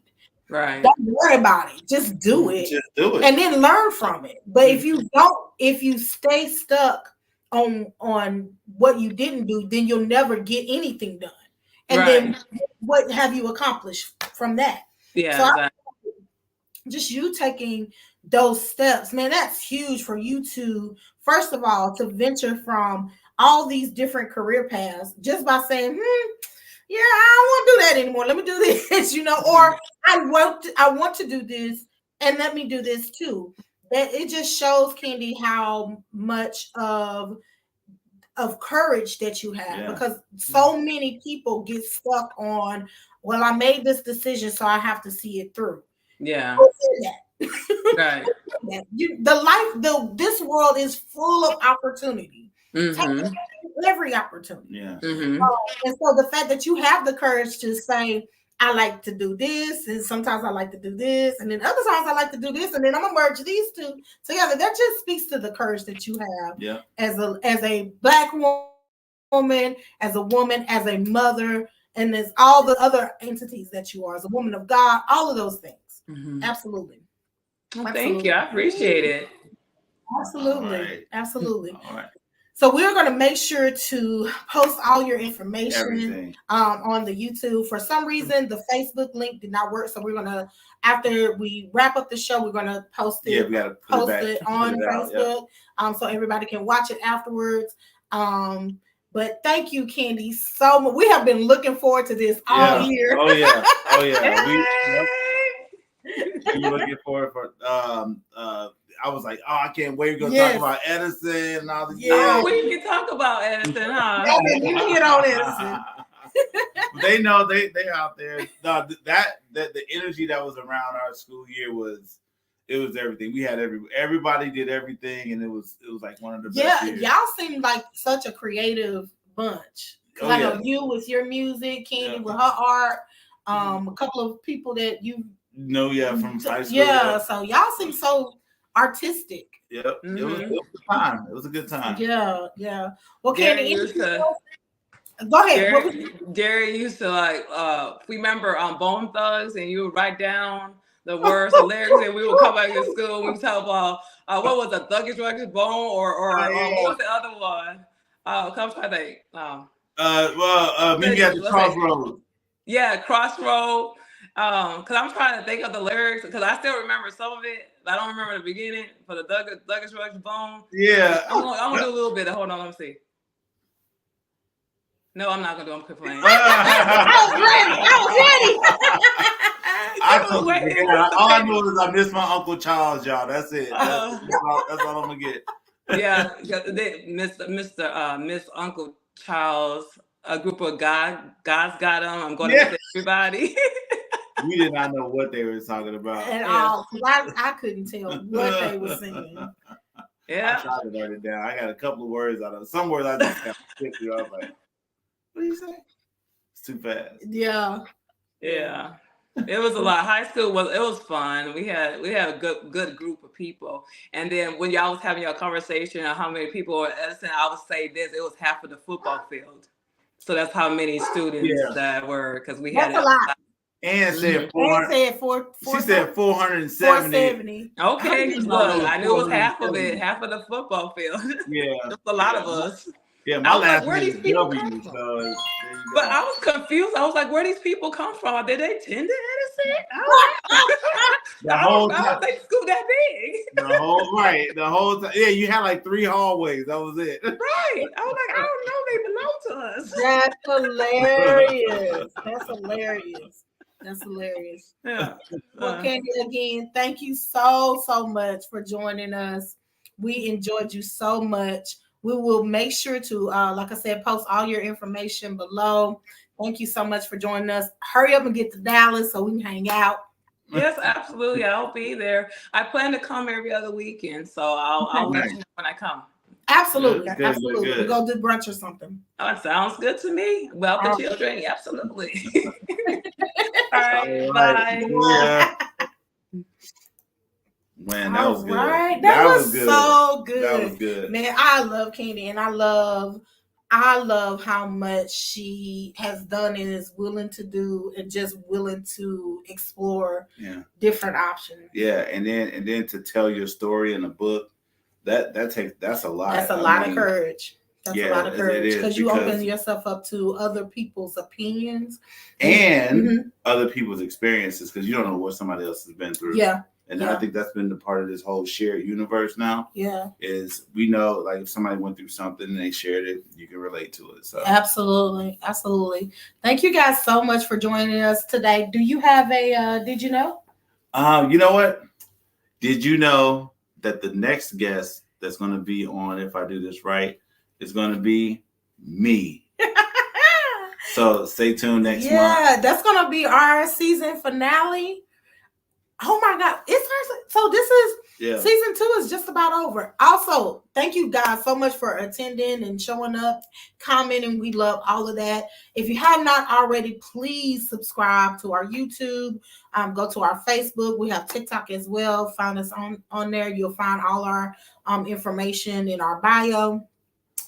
Right. Don't worry about it. Just do it. Just do it. And then learn from it. But if you stay stuck on what you didn't do, then you'll never get anything done. And then what have you accomplished from that? Yeah. So just you taking those steps, man, that's huge for you to, first of all, to venture from all these different career paths just by saying, yeah, I don't want to do that anymore. Let me do this, or I want to do this and let me do this too. That it just shows, Candy, how much of courage that you have, because so many people get stuck on, well, I made this decision, so I have to see it through. Yeah. Right. This world is full of opportunity. Take every opportunity. Yeah. And so the fact that you have the courage to say, I like to do this, and sometimes I like to do this, and then other times I like to do this, and then I'm gonna merge these two together. That just speaks to the courage that you have as a Black woman, as a woman, as a mother, and there's all the other entities that you are as a woman of God, all of those things. Absolutely. Well, thank you. I appreciate it. Absolutely. Absolutely. All right. So we're going to make sure to post all your information on the YouTube. For some reason, the Facebook link did not work. So we're going to, after we wrap up the show, we're going to post it. Yeah, we got to post it on Facebook, so everybody can watch it afterwards. But thank you, Candy, so much. We have been looking forward to this all year. Oh yeah. We were looking forward for. I was like, I can't wait. We're gonna talk about Edison and all this. Oh, we can talk about Edison, huh? We can get on Edison. They know they out there. No, that the energy that was around our school year was everything. We had everybody did everything, and it was like one of the best years. Y'all seem like such a creative bunch. I know you with your music, Candy with her art, a couple of people that you know, from high school. Yeah, so y'all seem so artistic. Yep. It was a good time. It was a good time. Yeah. Well, Candy, go ahead. Gary used to we remember Bone Thugs, and you would write down the words, the lyrics, and we would come back to school. We would talk about what was the Thuggish Ruggish Bone, or what was the other one? Come try to think. Maybe at the Crossroads. Yeah, Crossroad. Because I'm trying to think of the lyrics, because I still remember some of it. I don't remember the beginning for the Thuggish Ruggish Bone. Yeah. I'm gonna do a little bit. Hold on, let me see. No, I'm not gonna do. I'm playing. I was ready. All I know is I miss my Uncle Charles, y'all. That's it. That's all I'm gonna get. Yeah, Miss Uncle Charles, a group of God's got them. I'm going to miss everybody. We did not know what they were talking about at all. I couldn't tell what they were singing. Yeah, I tried to write it down. I got a couple of words out of it. Some words I just got to stick to. I was like, what do you say? It's too fast. Yeah. It was a lot. High school was fun. We had a good group of people. And then when y'all was having your conversation on how many people were at Edison, I would say this: it was half of the football field. So that's how many students that were, because we had a lot. And said 400. She said 470. 470. Okay, look, I knew it was half of it, half of the football field. Yeah, that's a lot of us. Yeah, my last name is W. So but I was confused. I was like, where these people come from? Did they attend Edison? The whole time. I don't think school that big. The whole time. Yeah, you had like 3 hallways. That was it. Right. I was like, I don't know. They belong to us. That's hilarious. That's hilarious. That's hilarious. Yeah. Well, Candy, again, thank you so much for joining us. We enjoyed you so much. We will make sure to, like I said, post all your information below. Thank you so much for joining us. Hurry up and get to Dallas so we can hang out. Yes, absolutely. I'll be there. I plan to come every other weekend, so I'll let you know when I come. Absolutely. Absolutely. We're going to do brunch or something. Oh, it sounds good to me. Well, the children, absolutely. All right. Bye. Yeah. Man, that was good. That was good. So good. That was good. Man, I love Candy, and I love how much she has done and is willing to do, and just willing to explore different options. Yeah, and then to tell your story in a book, that's a lot. That's a lot of courage. That's a lot of courage because you open yourself up to other people's opinions and other people's experiences, because you don't know what somebody else has been through. Yeah. And I think that's been the part of this whole shared universe now. Yeah. Is we know, like, if somebody went through something and they shared it, you can relate to it. So absolutely. Thank you guys so much for joining us today. Do you have a did you know? You know what? Did you know that the next guest that's going to be on If I Do This Right is going to be me? So stay tuned next month. Yeah, that's going to be our season finale. Oh my God. So this is season 2 is just about over. Also, thank you guys so much for attending and showing up, commenting. We love all of that. If you have not already, please subscribe to our YouTube. Go to our Facebook. We have TikTok as well. Find us on there. You'll find all our information in our bio.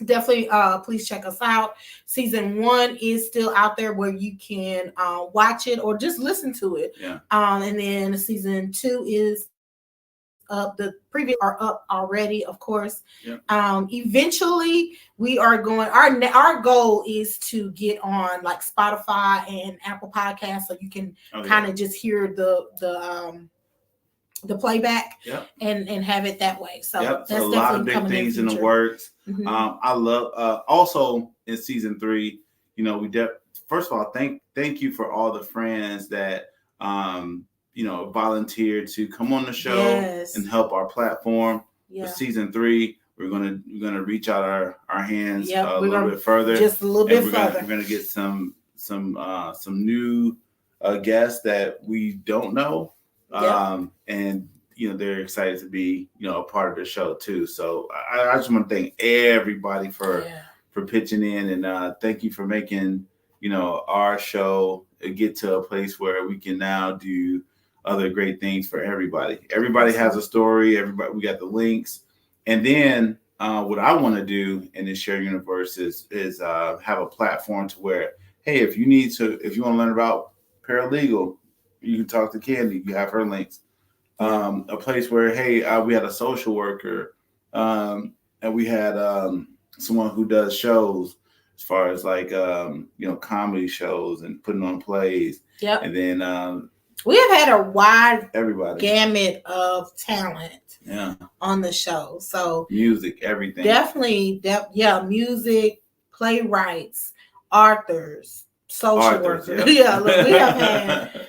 Definitely please check us out. Season 1 is still out there where you can watch it or just listen to it. And then season 2 is up. The previews are up already, of course. Eventually we are going, our goal is to get on like Spotify and Apple Podcasts, so you can kind of just hear the playback and have it that way. So that's a lot of big things in the works. I love also in season 3, first of all, thank you for all the friends that volunteered to come on the show and help our platform. For season 3, we're gonna reach out our hands a little bit further. Just a little bit further. We're gonna get some new guests that we don't know. And they're excited to be a part of the show too. So I just want to thank everybody for pitching in, and thank you for making our show get to a place where we can now do other great things for everybody. Everybody has a story. We got the links, and then what I want to do in this shared universe is have a platform to where, hey, if you want to learn about paralegal, you can talk to Candy. You have her links. A place where, hey, we had a social worker, and we had someone who does shows as far as like comedy shows and putting on plays. And then we have had a wide gamut of talent on the show. So music, everything. Definitely, music, playwrights, authors, social workers. Look, we have had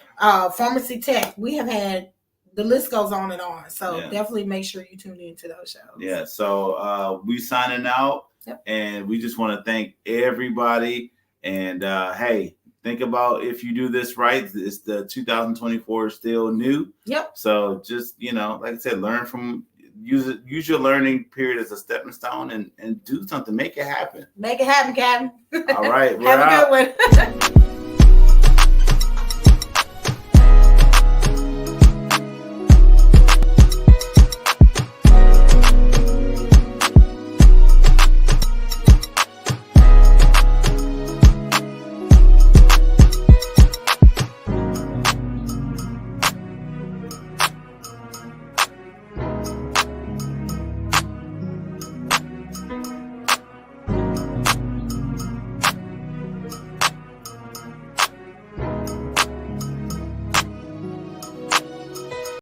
pharmacy tech. We have had, the list goes on and on. So definitely make sure you tune into those shows. Yeah. So we signing out, and we just want to thank everybody. And hey, think about if you do this right. It's the 2024 is still new. So just like I said, learn from. Use your learning period as a stepping stone and do something. Make it happen. Make it happen, Captain. All right. Have a good one.